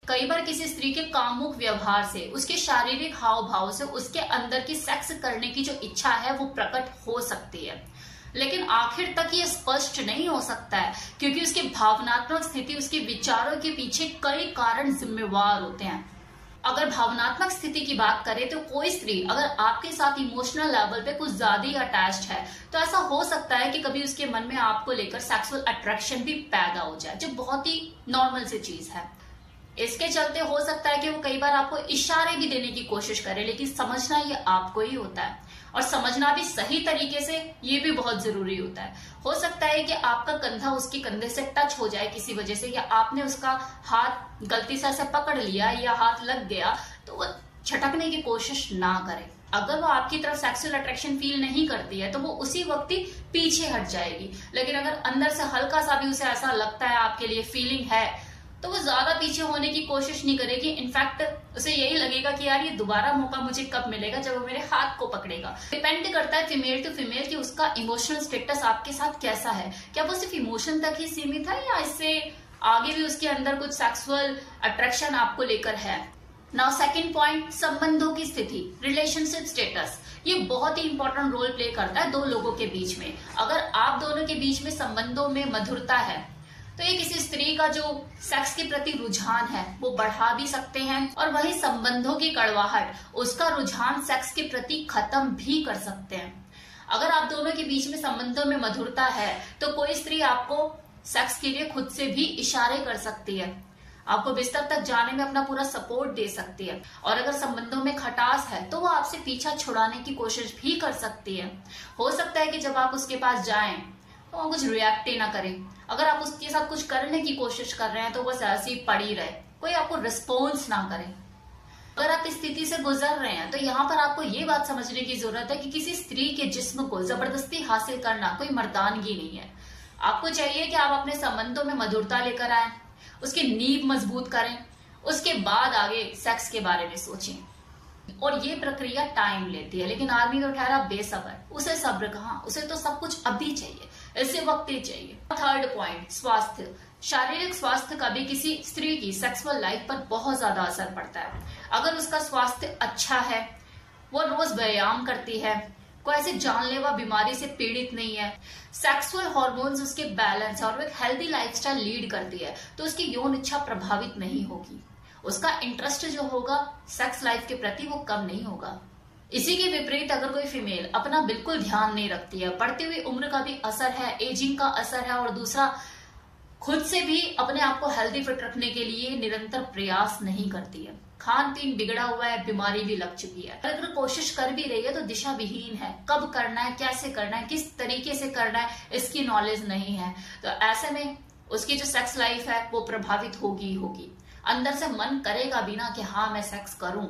कई बार किसी स्त्री के कामुक व्यवहार से, उसके शारीरिक हाव भाव से उसके अंदर की सेक्स करने की जो इच्छा है वो प्रकट हो सकती है, लेकिन आखिर तक ये स्पष्ट नहीं हो सकता है क्योंकि उसकी भावनात्मक स्थिति, उसके विचारों के पीछे कई कारण जिम्मेवार होते हैं। अगर भावनात्मक स्थिति की बात करें तो कोई स्त्री अगर आपके साथ इमोशनल लेवल पे कुछ ज्यादा ही अटैच्ड है तो ऐसा हो सकता है कि कभी उसके मन में आपको लेकर सेक्सुअल अट्रैक्शन भी पैदा हो जाए, जो बहुत ही नॉर्मल सी चीज है। इसके चलते हो सकता है कि वो कई बार आपको इशारे भी देने की कोशिश करे, लेकिन समझना ये आपको ही होता है, और समझना भी सही तरीके से, ये भी बहुत जरूरी होता है। हो सकता है कि आपका कंधा उसके कंधे से टच हो जाए किसी वजह से, या आपने उसका हाथ गलती से ऐसे पकड़ लिया या हाथ लग गया तो वो छटकने की कोशिश ना करे। अगर वो आपकी तरफ सेक्सुअल अट्रैक्शन फील नहीं करती है तो वो उसी वक्त ही पीछे हट जाएगी, लेकिन अगर अंदर से हल्का सा भी उसे ऐसा लगता है, आपके लिए फीलिंग है, तो वो ज्यादा पीछे होने की कोशिश नहीं करेगी। इनफैक्ट उसे यही लगेगा कि यार ये दोबारा मौका मुझे कब मिलेगा जब वो मेरे हाथ को पकड़ेगा। डिपेंड करता है फीमेल टू फीमेल कि उसका इमोशनल स्टेटस आपके साथ कैसा है। क्या वो सिर्फ इमोशन तक ही सीमित है या इससे आगे भी उसके अंदर कुछ सेक्सुअल अट्रैक्शन आपको लेकर है। नाउ सेकंड पॉइंट, संबंधों की स्थिति, रिलेशनशिप स्टेटस। ये बहुत ही इंपॉर्टेंट रोल प्ले करता है दो लोगों के बीच में। अगर आप दोनों के बीच में संबंधों में मधुरता है तो ये किसी स्त्री का जो सेक्स के प्रति रुझान है वो बढ़ा भी सकते हैं, और वही संबंधों की कड़वाहट उसका रुझान सेक्स के प्रति खत्म भी कर सकते हैं। अगर आप दोनों के बीच में संबंधों में मधुरता है तो कोई स्त्री आपको सेक्स के लिए खुद से भी इशारे कर सकती है, आपको बिस्तर तक जाने में अपना पूरा सपोर्ट दे सकती है, और अगर संबंधों में खटास है तो वो आपसे पीछा छुड़ाने की कोशिश भी कर सकती है। हो सकता है कि जब आप उसके पास जाएं तो वो कुछ रिएक्ट ही ना करे। अगर आप उसके साथ कुछ करने की कोशिश कर रहे हैं तो बस ऐसी पड़ी रहे, कोई आपको रिस्पॉन्स ना करे। अगर आप इस स्थिति से गुजर रहे हैं तो यहाँ पर आपको ये बात समझने की जरूरत है कि किसी स्त्री के जिस्म को जबरदस्ती हासिल करना कोई मर्दानगी नहीं है। आपको चाहिए कि आप अपने संबंधों में मधुरता लेकर आए, उसकी नींव मजबूत करें, उसके बाद आगे सेक्स के बारे में सोचें। और ये प्रक्रिया टाइम लेती है, लेकिन आदमी तो ठहरा बेसब्र, उसे सब्र कहाँ, उसे तो सब कुछ अभी चाहिए, इसे वक्त ही चाहिए। थर्ड पॉइंट, स्वास्थ्य। शारीरिक स्वास्थ्य का भी किसी स्त्री की सेक्सुअल लाइफ पर बहुत ज्यादा असर पड़ता है। अगर उसका स्वास्थ्य अच्छा है, वो रोज व्यायाम करती है, कोई ऐसी जानलेवा बीमारी से पीड़ित नहीं है, सेक्सुअल हार्मोन्स उसके बैलेंस और वो एक हेल्दी लाइफस्टाइल लीड करती है, तो उसकी यौन इच्छा प्रभावित नहीं होगी। उसका इंटरेस्ट जो होगा सेक्स लाइफ के प्रति वो कम नहीं होगा। इसी के विपरीत अगर कोई फीमेल अपना बिल्कुल ध्यान नहीं रखती है, बढ़ती हुई उम्र का भी असर है, एजिंग का असर है, और दूसरा खुद से भी अपने आप को हेल्दी फिट रखने के लिए निरंतर प्रयास नहीं करती है, खान पीन बिगड़ा हुआ है, बीमारी भी लग चुकी है, अगर कोशिश कर भी रही है तो दिशा विहीन है, कब करना है, कैसे करना है, किस तरीके से करना है, इसकी नॉलेज नहीं है, तो ऐसे में उसकी जो सेक्स लाइफ है वो प्रभावित होगी होगी। अंदर से मन करेगा भी ना कि हाँ मैं सेक्स करूं,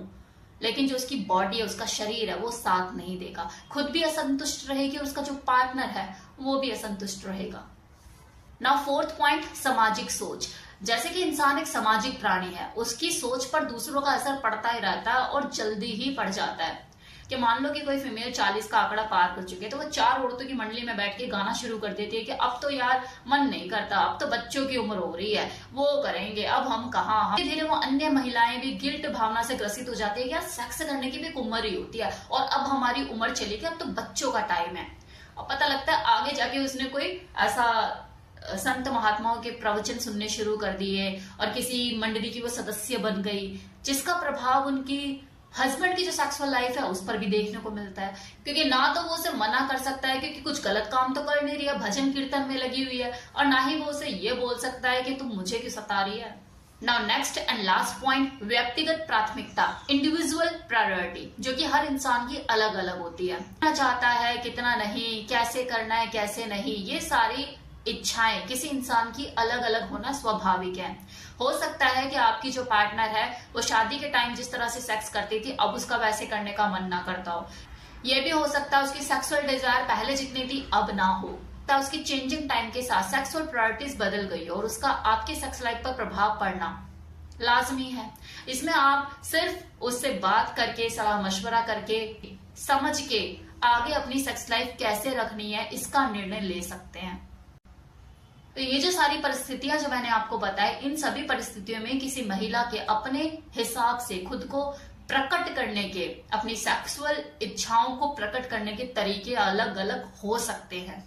लेकिन जो उसकी बॉडी है, उसका शरीर है, वो साथ नहीं देगा। खुद भी असंतुष्ट रहेगी, उसका जो पार्टनर है वो भी असंतुष्ट रहेगा। नाउ फोर्थ पॉइंट, सामाजिक सोच। जैसे कि इंसान एक सामाजिक प्राणी है, उसकी सोच पर दूसरों का असर पड़ता ही रहता है और जल्दी ही पड़ जाता है। कि मान लो कि कोई फीमेल 40 का आंकड़ा पार कर चुके तो वो 4 औरतों की मंडली में बैठ के गाना शुरू कर देती है कि अब तो यार मन नहीं करता, अब तो बच्चों की उम्र हो रही है, वो करेंगे, अब हम कहाँ। धीरे धीरे वो अन्य महिलाएं भी गिल्ट भावना से ग्रसित हो जाती है कि यार सेक्स करने की भी एक उम्र ही होती है और अब हमारी उम्र चली गई, अब तो बच्चों का टाइम है। और पता लगता है आगे जाके उसने कोई ऐसा संत महात्माओं के प्रवचन सुनने शुरू कर दिए और किसी मंडली की वो सदस्य बन गई, जिसका प्रभाव उनकी हस्बैंड की जो सेक्सुअल लाइफ है उस पर भी देखने को मिलता है। क्योंकि ना तो वो उसे मना कर सकता है क्योंकि कुछ गलत काम तो कर नहीं रही है, भजन कीर्तन में लगी हुई है, और ना ही वो उसे ये बोल सकता है कि तुम मुझे क्यों सता रही है। Now next and last point, व्यक्तिगत प्राथमिकता, इंडिविजुअल प्रायोरिटी, जो कि हर इंसान की अलग अलग होती है। कितना चाहता है, कितना नहीं, कैसे करना है, कैसे नहीं, ये सारी इच्छाएं किसी इंसान की अलग अलग होना स्वाभाविक है। हो सकता है कि आपकी जो पार्टनर है वो शादी के टाइम जिस तरह से सेक्स करती थी अब उसका वैसे करने का मन ना करता हो। यह भी हो सकता है उसकी सेक्सुअल डिजायर पहले जितनी थी अब ना हो, तो उसकी चेंजिंग टाइम के साथ सेक्सुअल प्रायोरिटीज बदल गई और उसका आपके सेक्स लाइफ पर प्रभाव पड़ना लाजमी है। इसमें आप सिर्फ उससे बात करके, सलाह मशवरा करके, समझ के आगे अपनी सेक्स लाइफ कैसे रखनी है इसका निर्णय ले सकते हैं। तो ये जो सारी परिस्थितियां जो मैंने आपको बताई, इन सभी परिस्थितियों में किसी महिला के अपने हिसाब से खुद को प्रकट करने के, अपनी सेक्सुअल इच्छाओं को प्रकट करने के तरीके अलग अलग हो सकते हैं।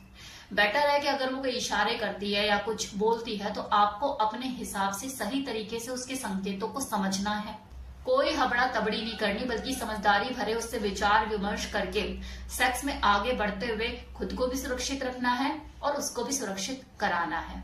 बेटर है कि अगर वो कोई इशारे करती है या कुछ बोलती है तो आपको अपने हिसाब से सही तरीके से उसके संकेतों को समझना है। कोई हबड़ा तबड़ी नहीं करनी, बल्कि समझदारी भरे उससे विचार विमर्श करके सेक्स में आगे बढ़ते हुए खुद को भी सुरक्षित रखना है और उसको भी सुरक्षित कराना है।